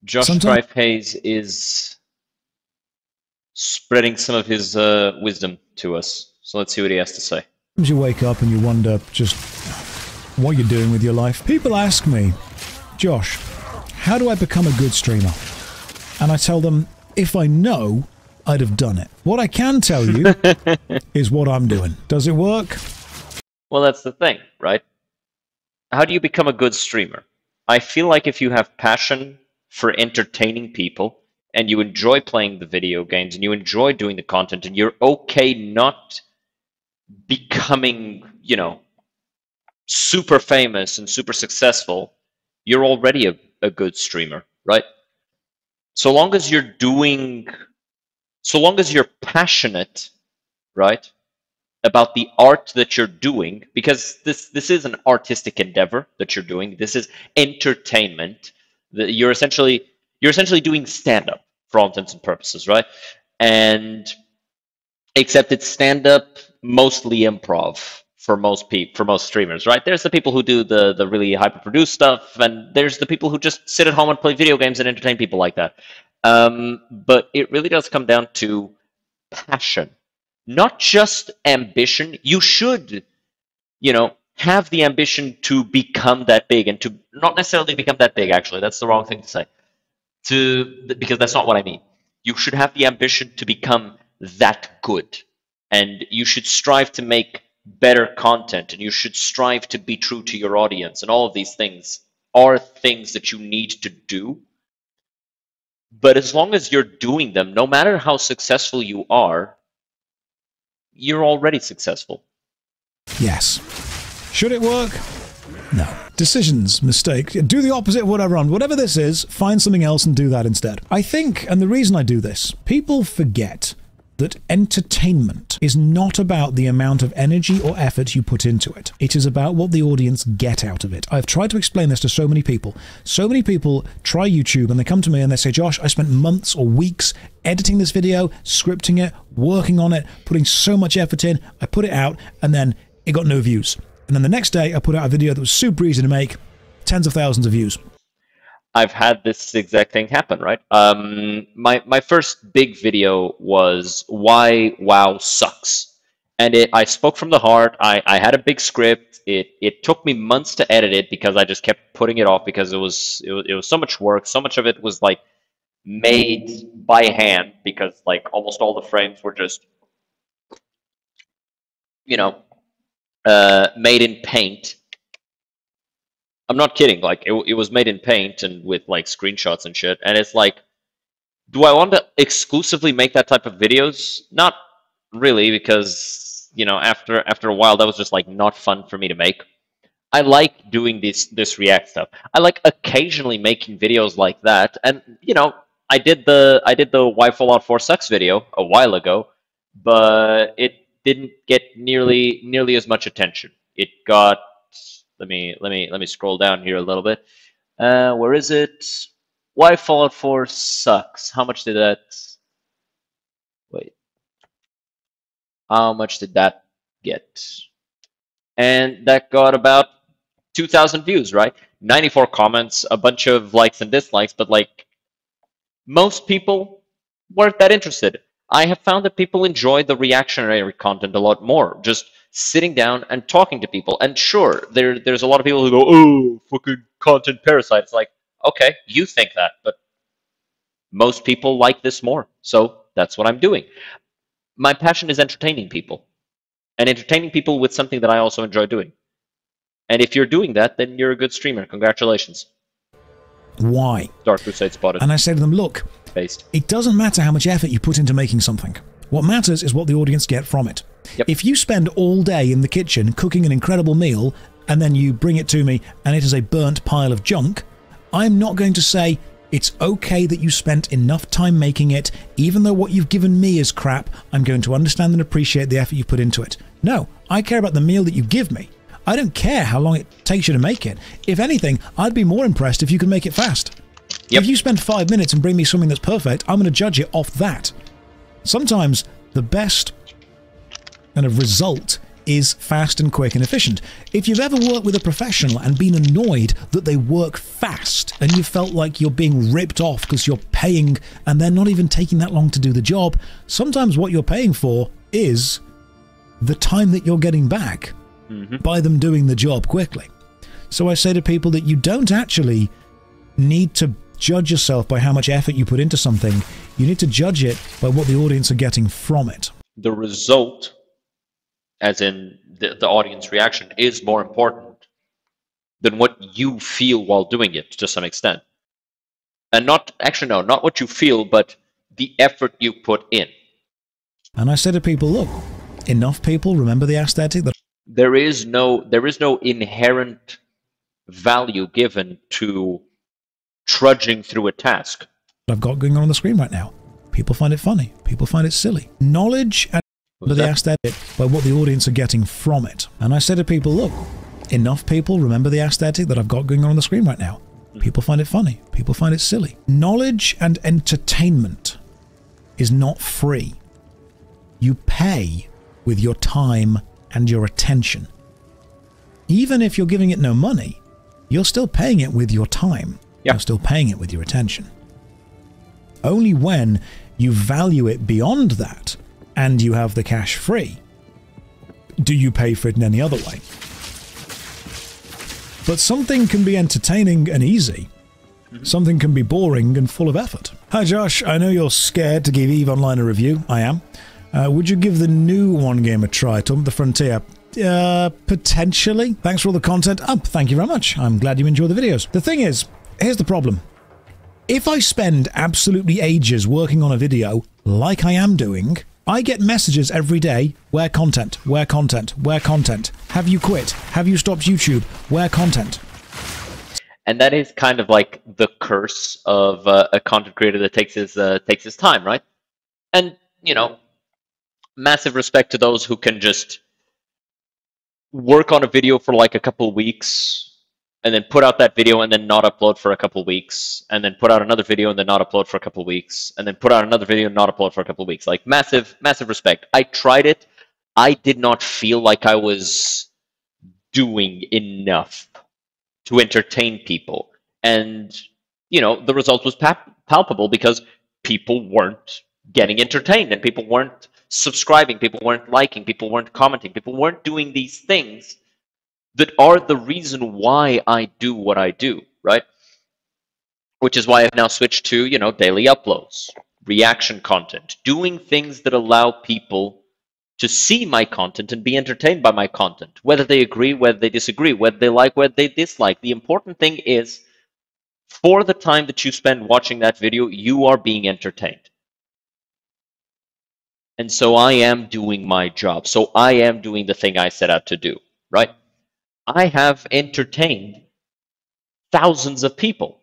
Josh Sometimes Strife Hayes is spreading some of his wisdom to us. So let's see what he has to say. you wake up and you wonder just what you're doing with your life. People ask me, Josh, how do I become a good streamer? And I tell them, if I know, I'd have done it. What I can tell you is what I'm doing. Does it work? Well, that's the thing, right? How do you become a good streamer? I feel like if you have passion for entertaining people, and you enjoy playing the video games, and you enjoy doing the content, and you're okay not becoming, you know, super famous and super successful, you're already a good streamer, right? So long as you're passionate, right, about the art that you're doing, because this is an artistic endeavor that you're doing. This is entertainment. You're essentially doing stand-up for all intents and purposes, right? And except it's stand-up, mostly improv for most streamers, right? There's the people who do the really hyper-produced stuff, and there's the people who just sit at home and play video games and entertain people like that. But it really does come down to passion, not just ambition. You should, you know, have the ambition to become that big, and to not necessarily become that big, actually. That's the wrong thing to say. Because that's not what I mean. You should have the ambition to become that good. And you should strive to make better content, and you should strive to be true to your audience. And all of these things are things that you need to do. But as long as you're doing them, no matter how successful you are, you're already successful. Yes. Should it work? No. Decisions, mistake. Do the opposite of what I run. Whatever this is, find something else and do that instead. I think, and the reason I do this, people forget that entertainment is not about the amount of energy or effort you put into it. It is about what the audience get out of it. I've tried to explain this to so many people. So many people try YouTube and they come to me and they say, Josh, I spent months or weeks editing this video, scripting it, working on it, putting so much effort in. I put it out and then it got no views. And then the next day I put out a video that was super easy to make, tens of thousands of views. I've had this exact thing happen, right? My first big video was why WoW sucks, and I spoke from the heart. I had a big script. It took me months to edit it because I just kept putting it off because it was so much work. So much of it was like made by hand because like almost all the frames were just, you know, made in Paint. I'm not kidding. Like it was made in Paint and with like screenshots and shit. And it's like, do I want to exclusively make that type of videos? Not really, because you know, after a while, that was just like not fun for me to make. I like doing this React stuff. I like occasionally making videos like that. And you know, I did the Why Fallout 4 Sucks video a while ago, but it didn't get nearly as much attention. It got. Let me scroll down here a little bit. Where is it? Why Fallout 4 Sucks? How much did that? Wait. How much did that get? And that got about 2,000 views, right? 94 comments, a bunch of likes and dislikes, but like most people weren't that interested. I have found that people enjoy the reactionary content a lot more. Just sitting down and talking to people. And sure, there's a lot of people who go, oh, fucking content parasite. It's like, okay, you think that, but most people like this more. So that's what I'm doing. My passion is entertaining people. And entertaining people with something that I also enjoy doing. And if you're doing that, then you're a good streamer. Congratulations. Why? Dark Crusade spotted. And I say to them, look, it doesn't matter how much effort you put into making something. What matters is what the audience get from it. Yep. If you spend all day in the kitchen cooking an incredible meal and then you bring it to me and it is a burnt pile of junk, I'm not going to say it's okay that you spent enough time making it, even though what you've given me is crap. I'm going to understand and appreciate the effort you put into it. No, I care about the meal that you give me. I don't care how long it takes you to make it. If anything, I'd be more impressed if you could make it fast. Yep. If you spend 5 minutes and bring me something that's perfect, I'm going to judge it off that. Sometimes the best kind of result is fast and quick and efficient. If you've ever worked with a professional and been annoyed that they work fast and you felt like you're being ripped off because you're paying and they're not even taking that long to do the job, sometimes what you're paying for is the time that you're getting back by them doing the job quickly. So I say to people that you don't actually need to judge yourself by how much effort you put into something. You need to judge it by what the audience are getting from it. The result, as in the audience reaction, is more important than what you feel while doing it to some extent. And not what you feel, but the effort you put in. And I say to people, look, enough people remember the aesthetic that there is no inherent value given to trudging through a task I've got going on the screen right now. People find it funny. People find it silly. Knowledge and the aesthetic by what the audience are getting from it. And I say to people, look, enough people remember the aesthetic that I've got going on the screen right now. People find it funny. People find it silly. Knowledge and entertainment is not free. You pay with your time and your attention. Even if you're giving it no money, you're still paying it with your time. Yeah. You're still paying it with your attention. Only when you value it beyond that and you have the cash free do you pay for it in any other way. But something can be entertaining and easy. Something can be boring and full of effort. Hi Josh, I know you're scared to give EVE Online a review. I am. Would you give the new one game a try, Tom the Frontier? Potentially. Thanks for all the content. Thank you very much. I'm glad you enjoy the videos. The thing is, here's the problem. If I spend absolutely ages working on a video, like I am doing, I get messages every day, where content, where content, where content, have you quit, have you stopped YouTube, where content. And that is kind of like the curse of a content creator that takes his time, right? And, you know, massive respect to those who can just work on a video for like a couple weeks and then put out that video and then not upload for a couple weeks, and then put out another video and then not upload for a couple weeks, and then put out another video and not upload for a couple weeks. Like, massive respect. I tried it. I did not feel like I was doing enough to entertain people. And, you know, the result was palpable because people weren't getting entertained and people weren't subscribing, people weren't liking, people weren't commenting, people weren't doing these things that are the reason why I do what I do, right? Which is why I've now switched to, you know, daily uploads, reaction content, doing things that allow people to see my content and be entertained by my content, whether they agree, whether they disagree, whether they like, whether they dislike. The important thing is, for the time that you spend watching that video, you are being entertained. And so I am doing my job. So I am doing the thing I set out to do, right? I have entertained thousands of people.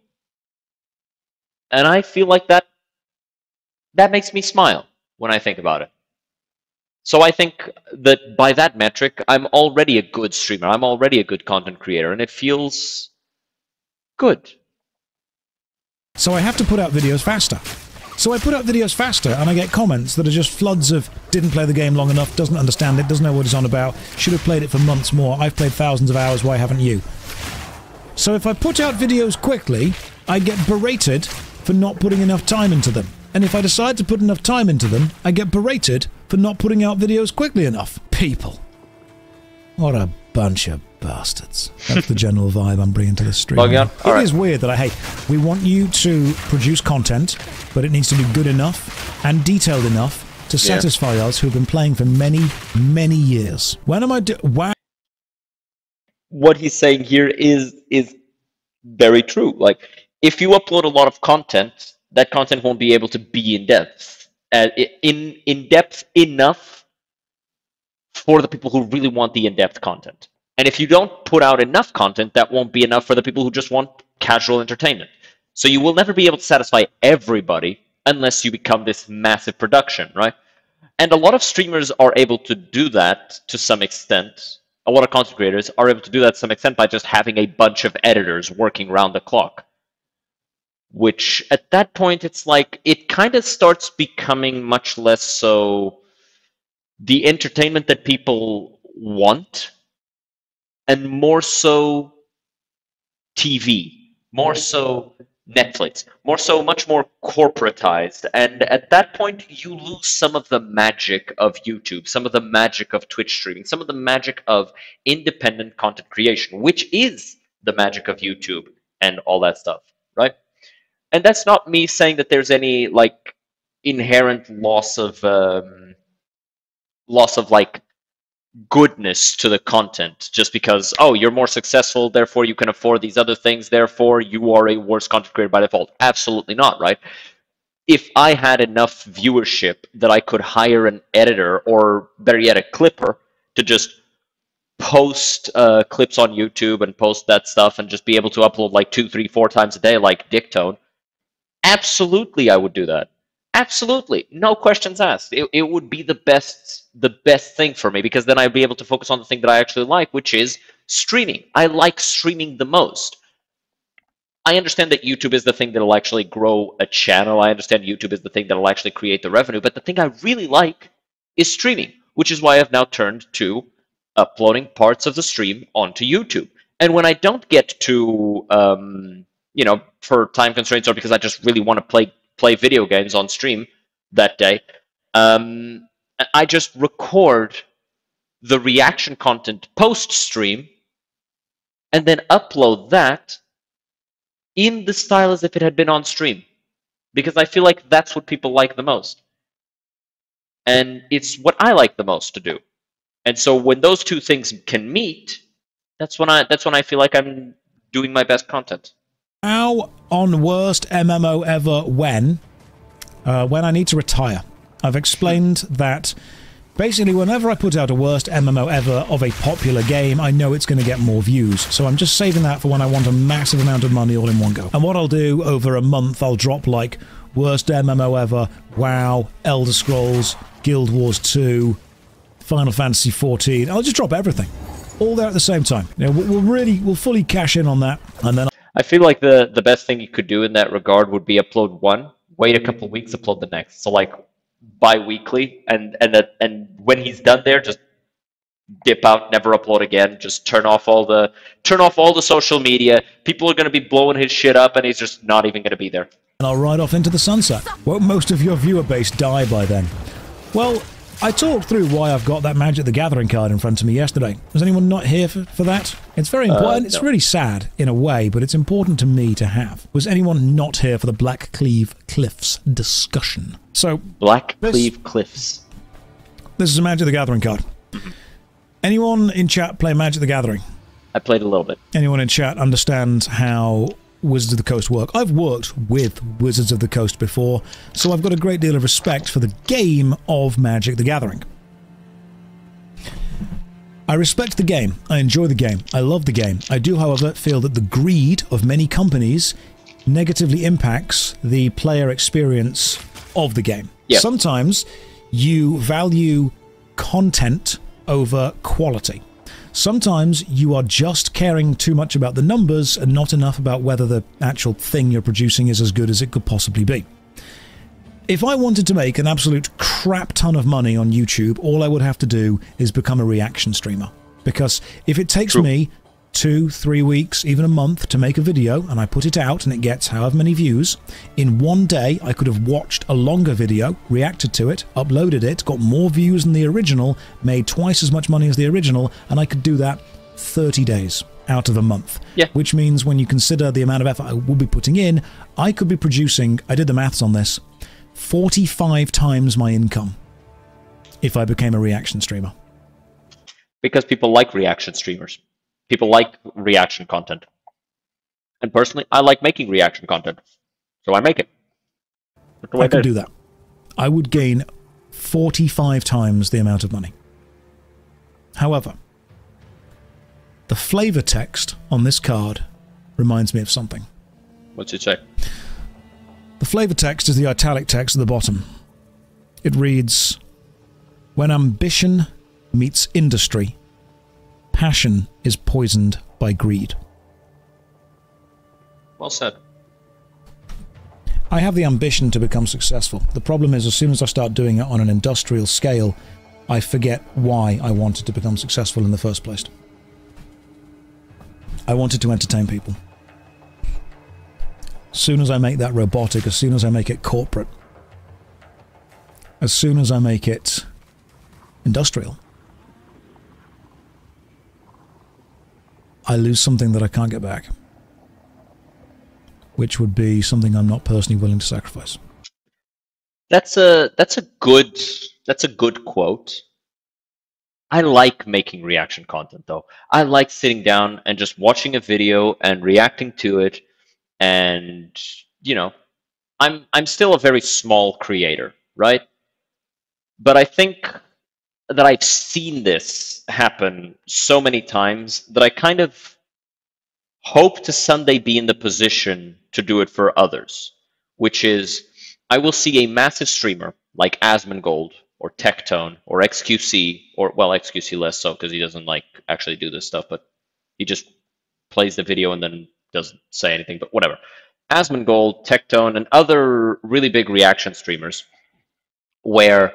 And I feel like that makes me smile when I think about it. So I think that by that metric, I'm already a good streamer. I'm already a good content creator, and it feels good. So I have to put out videos faster. So I put out videos faster, and I get comments that are just floods of didn't play the game long enough, doesn't understand it, doesn't know what it's on about, should have played it for months more, I've played thousands of hours, why haven't you? So if I put out videos quickly, I get berated for not putting enough time into them. And if I decide to put enough time into them, I get berated for not putting out videos quickly enough. People. What a bunch of bastards. That's the general vibe I'm bringing to the stream. It is weird that we want you to produce content, but it needs to be good enough and detailed enough to satisfy us who've been playing for many, many years. When am I What he's saying here is very true. Like, if you upload a lot of content, that content won't be able to be in depth. In depth enough for the people who really want the in-depth content. And if you don't put out enough content, that won't be enough for the people who just want casual entertainment. So you will never be able to satisfy everybody unless you become this massive production, right? And a lot of streamers are able to do that to some extent. A lot of content creators are able to do that to some extent by just having a bunch of editors working around the clock. Which, at that point, it's like, it kind of starts becoming much less so the entertainment that people want, and more so TV, more so Netflix, more so much more corporatized. And at that point, you lose some of the magic of YouTube, some of the magic of Twitch streaming, some of the magic of independent content creation, which is the magic of YouTube and all that stuff, right? And that's not me saying that there's any like inherent loss of like goodness to the content just because, oh, you're more successful, therefore you can afford these other things, therefore you are a worse content creator by default. Absolutely not, right? If I had enough viewership that I could hire an editor, or better yet, a clipper, to just post clips on YouTube and post that stuff and just be able to upload like 2, 3, 4 times a day like Dictone, absolutely I would do that. Absolutely, no questions asked. It would be the best thing for me, because then I'd be able to focus on the thing that I actually like, which is streaming. I like streaming the most. I understand that YouTube is the thing that'll actually grow a channel. I understand YouTube is the thing that'll actually create the revenue. But the thing I really like is streaming, which is why I've now turned to uploading parts of the stream onto YouTube. And when I don't get to, you know, for time constraints or because I just really want to play video games on stream that day, I just record the reaction content post-stream and then upload that in the style as if it had been on stream, because I feel like that's what people like the most. And it's what I like the most to do. And so when those two things can meet, that's when I feel like I'm doing my best content. How on worst MMO ever when I need to retire. I've explained that basically whenever I put out a worst MMO ever of a popular game, I know it's going to get more views. So I'm just saving that for when I want a massive amount of money all in one go. And what I'll do over a month, I'll drop like worst MMO ever, WoW, Elder Scrolls, Guild Wars 2, Final Fantasy 14. I'll just drop everything. All there at the same time. You know, we'll fully cash in on that, and then I feel like the best thing you could do in that regard would be upload one, wait a couple of weeks, upload the next. So like bi-weekly, and when he's done there, just dip out, never upload again. Just turn off all the social media. People are going to be blowing his shit up, and he's just not even going to be there. And I'll ride off into the sunset. Won't most of your viewer base die by then? Well, I talked through why I've got that Magic the Gathering card in front of me yesterday. Was anyone not here for that? It's very important. It's really sad in a way, but it's important to me to have. Was anyone not here for the Blackcleave Cliffs discussion? So Blackcleave Cliffs. This is a Magic the Gathering card. Anyone in chat play Magic the Gathering? I played a little bit. Anyone in chat understand how Wizards of the Coast work? I've worked with Wizards of the Coast before, so I've got a great deal of respect for the game of Magic the Gathering. I respect the game, I enjoy the game, I love the game. I do, however, feel that the greed of many companies negatively impacts the player experience of the game. Yep. Sometimes you value content over quality. Sometimes you are just caring too much about the numbers and not enough about whether the actual thing you're producing is as good as it could possibly be. If I wanted to make an absolute crap ton of money on YouTube, all I would have to do is become a reaction streamer. Because if it takes me 2, 3 weeks, even a month to make a video, and I put it out and it gets however many views, in one day I could have watched a longer video, reacted to it, uploaded it, got more views than the original, made twice as much money as the original, and I could do that 30 days out of a month. Yeah. Which means when you consider the amount of effort I will be putting in, I could be producing, I did the maths on this, 45 times my income if I became a reaction streamer. Because people like reaction streamers. People like reaction content. And personally, I like making reaction content. So I make it. I could do that. I would gain 45 times the amount of money. However, the flavor text on this card reminds me of something. What's it say? The flavor text is the italic text at the bottom. It reads, "When ambition meets industry, passion is poisoned by greed." Well said. I have the ambition to become successful. The problem is, as soon as I start doing it on an industrial scale, I forget why I wanted to become successful in the first place. I wanted to entertain people. As soon as I make that robotic, as soon as I make it corporate, as soon as I make it industrial, I lose something that I can't get back, which would be something I'm not personally willing to sacrifice. That's a good quote. I like making reaction content though. I like sitting down and just watching a video and reacting to it, and you know, I'm still a very small creator, right? But I think that I've seen this happen so many times that I kind of hope to someday be in the position to do it for others, which is I will see a massive streamer like Asmongold or Tectone or XQC, or well, XQC less so because he doesn't like actually do this stuff, but he just plays the video and then doesn't say anything, but whatever. Asmongold, Tectone, and other really big reaction streamers where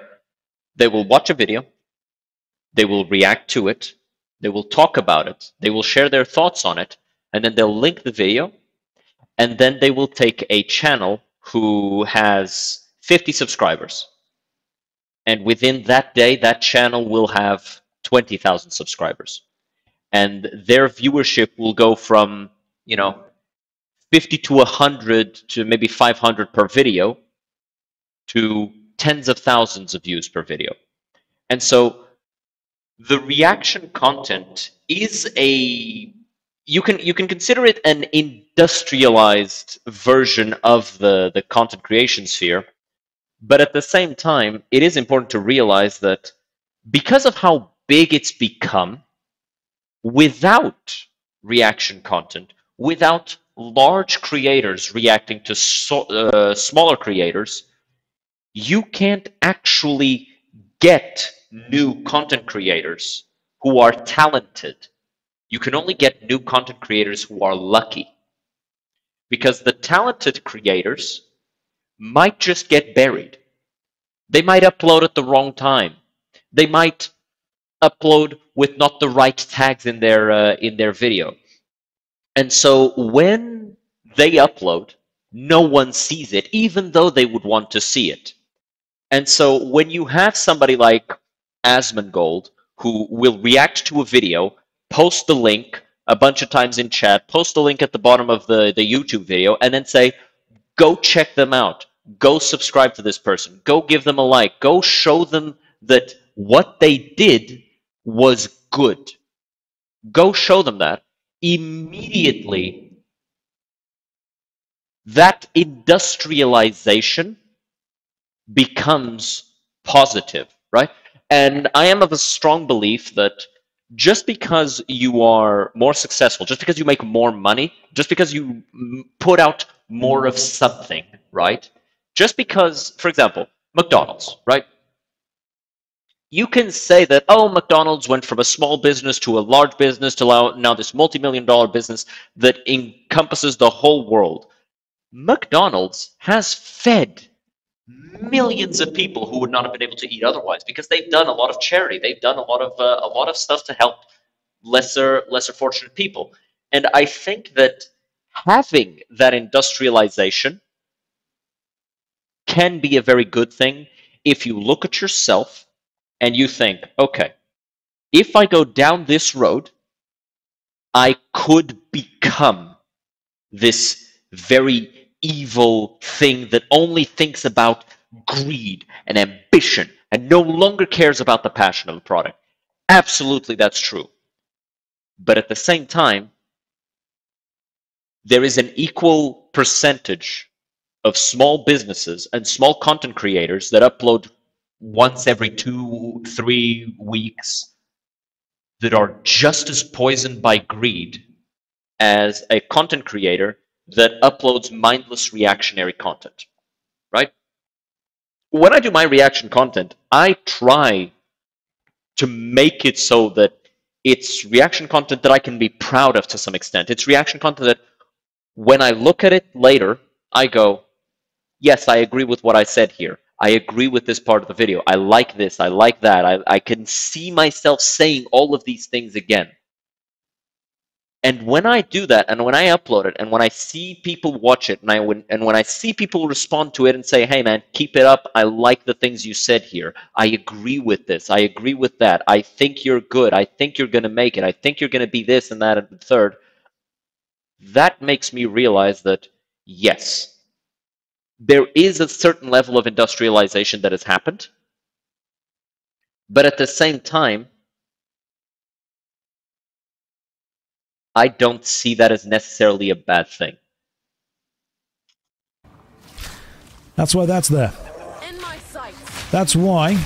they will watch a video, they will react to it, they will talk about it, they will share their thoughts on it, and then they'll link the video, and then they will take a channel who has 50 subscribers. And within that day, that channel will have 20,000 subscribers. And their viewership will go from, 50 to 100 to maybe 500 per video to tens of thousands of views per video. And so the reaction content is you can consider it an industrialized version of the content creation sphere, but at the same time, it is important to realize that because of how big it's become, without reaction content, without large creators reacting to smaller creators, you can't actually get new content creators who are talented. You can only get new content creators who are lucky. Because the talented creators might just get buried. They might upload at the wrong time. They might upload with not the right tags in their video. And so when they upload, no one sees it, even though they would want to see it. And so when you have somebody like Asmongold who will react to a video, post the link a bunch of times in chat, post the link at the bottom of the YouTube video, and then say, go check them out. Go subscribe to this person. Go give them a like. Go show them that what they did was good. Go show them that. Immediately, that industrialization becomes positive, right? And I am of a strong belief that just because you are more successful, just because you make more money, just because you put out more of something, right? Just because, for example, McDonald's, right? You can say that, oh, McDonald's went from a small business to a large business to now this multi-million-dollar business that encompasses the whole world. McDonald's has fed millions of people who would not have been able to eat otherwise because they've done a lot of charity. They've done a lot of stuff to help lesser fortunate people. And I think that having that industrialization can be a very good thing if you look at yourself and you think, okay, if I go down this road, I could become this very evil thing that only thinks about greed and ambition and no longer cares about the passion of the product. Absolutely, that's true. But at the same time, there is an equal percentage of small businesses and small content creators that upload once every 2-3 weeks that are just as poisoned by greed as a content creator that uploads mindless reactionary content, right? When I do my reaction content, I try to make it so that it's reaction content that I can be proud of to some extent. It's reaction content that when I look at it later, I go, yes, I agree with what I said here. I agree with this part of the video. I like this. I like that. I can see myself saying all of these things again. And when I do that, and when I upload it, and when I see people watch it, and when I see people respond to it and say, "Hey, man, keep it up. I like the things you said here. I agree with this. I agree with that. I think you're good. I think you're going to make it. I think you're going to be this and that and the third," that makes me realize that, yes, there is a certain level of industrialization that has happened, but at the same time, I don't see that as necessarily a bad thing. That's why that's there. In my sights. That's why,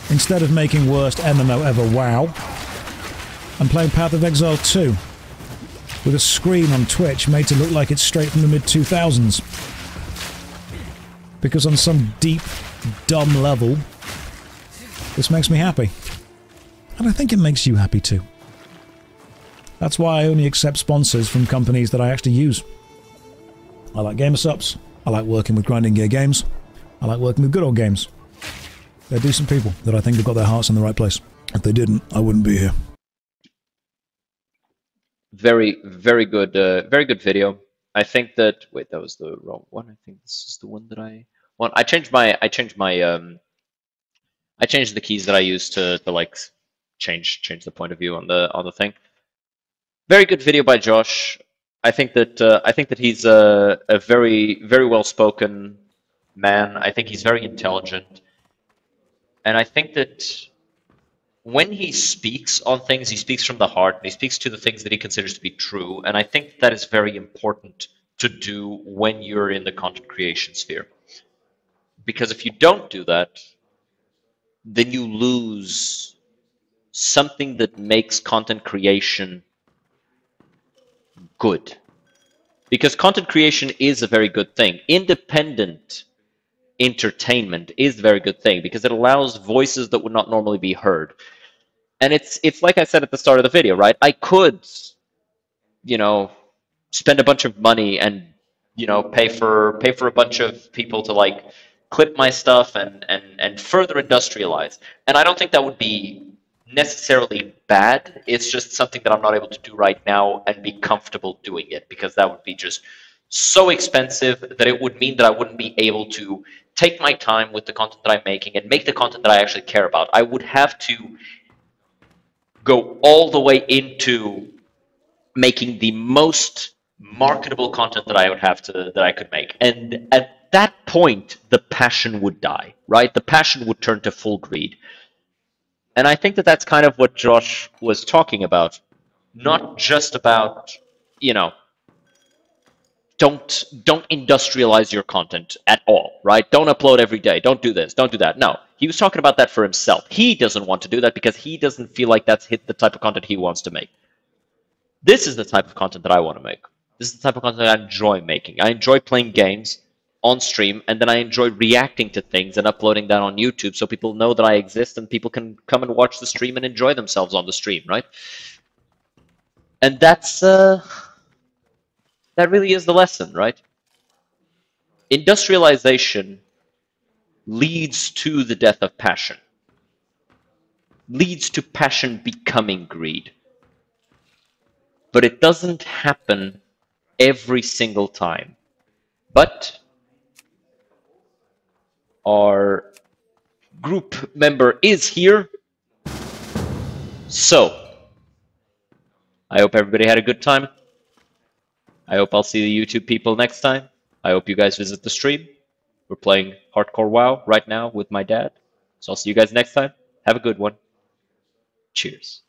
instead of making worst MMO ever WoW, I'm playing Path of Exile 2 with a screen on Twitch made to look like it's straight from the mid-2000s. Because on some deep, dumb level, this makes me happy. And I think it makes you happy too. That's why I only accept sponsors from companies that I actually use. I like GamerSups. I like working with Grinding Gear Games. I like working with Good Old Games. They're decent people that I think have got their hearts in the right place. If they didn't, I wouldn't be here. Very, very good video. I think that, wait, that was the wrong one. I think this is the one that I want. I changed the keys that I use to like change the point of view on the thing. Very good video by Josh. I think that he's a very, very well spoken man. I think he's very intelligent, and I think that when he speaks on things, he speaks from the heart, and he speaks to the things that he considers to be true. And I think that is very important to do when you're in the content creation sphere, because if you don't do that, then you lose something that makes content creation good. Because content creation is a very good thing. Independent entertainment is a very good thing because it allows voices that would not normally be heard. And it's like I said at the start of the video, right? I could, you know, spend a bunch of money and, you know, pay for a bunch of people to like clip my stuff and further industrialize. And I don't think that would be necessarily bad. It's just something that I'm not able to do right now and be comfortable doing it, because that would be just so expensive that it would mean that I wouldn't be able to take my time with the content that I'm making and make the content that I actually care about. I would have to go all the way into making the most marketable content that I could make. And at that point, the passion would die, right? The passion would turn to full greed. And I think that that's kind of what Josh was talking about. Not just about, you know, don't industrialize your content at all, right? Don't upload every day. Don't do this. Don't do that. No, he was talking about that for himself. He doesn't want to do that because he doesn't feel like that's the type of content he wants to make. This is the type of content that I want to make. This is the type of content I enjoy making. I enjoy playing games on stream, and then I enjoy reacting to things and uploading that on YouTube so people know that I exist and people can come and watch the stream and enjoy themselves on the stream, right? And that's that really is the lesson, right? Industrialization leads to the death of passion. Leads to passion becoming greed. But it doesn't happen every single time. But our group member is here. So, I hope everybody had a good time. I hope I'll see the YouTube people next time. I hope you guys visit the stream. We're playing Hardcore WoW right now with my dad. So I'll see you guys next time. Have a good one. Cheers.